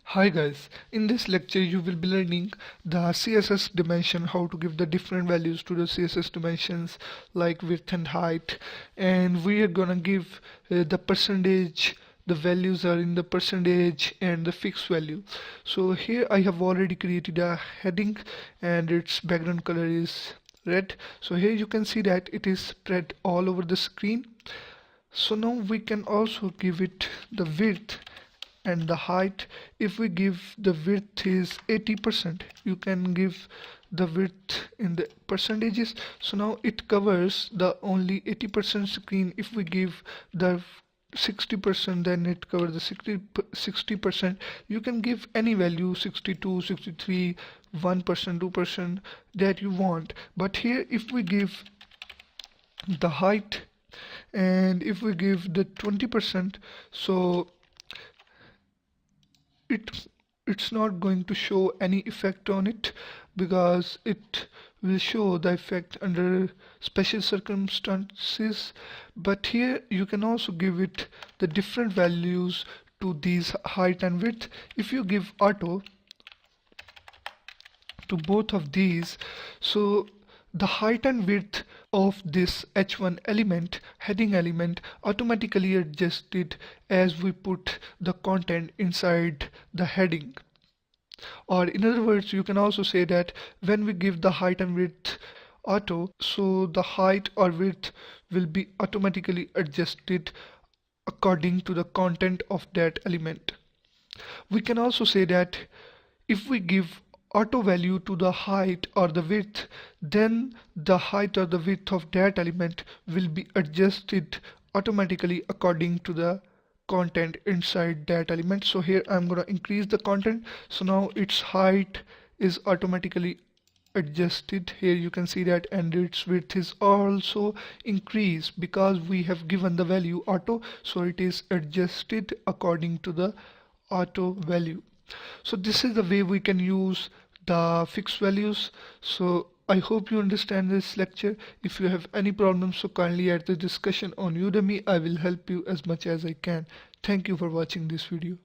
Hi guys, in this lecture you will be learning the CSS dimension, how to give the different values to the CSS dimensions like width and height, and we are gonna give the percentage, the values are in the percentage and the fixed value. So here I have already created a heading and its background color is red. So here you can see that it is spread all over the screen. So now we can also give it the width and the height. If we give the width is 80%, you can give the width in the percentages. So now it covers the only 80% screen. If we give the 60%, then it covers the 60%. You can give any value, 62, 63, 1%, 2% that you want. But here if we give the height and if we give the 20%, so it's not going to show any effect on it, because it will show the effect under special circumstances. But here you can also give it the different values to these height and width. If you give auto to both of these, so the height and width of this h1 element, heading element, automatically adjusted as we put the content inside the heading. Or in other words, you can also say that when we give the height and width auto, so the height or width will be automatically adjusted according to the content of that element. We can also say that if we give auto value to the height or the width, then the height or the width of that element will be adjusted automatically according to the content inside that element. So here I'm gonna increase the content, so now its height is automatically adjusted. Here you can see that, and its width is also increased because we have given the value auto, so it is adjusted according to the auto value. So this is the way we can use the fixed values. So I hope you understand this lecture. If you have any problems, so kindly add the discussion on Udemy. I will help you as much as I can. Thank you for watching this video.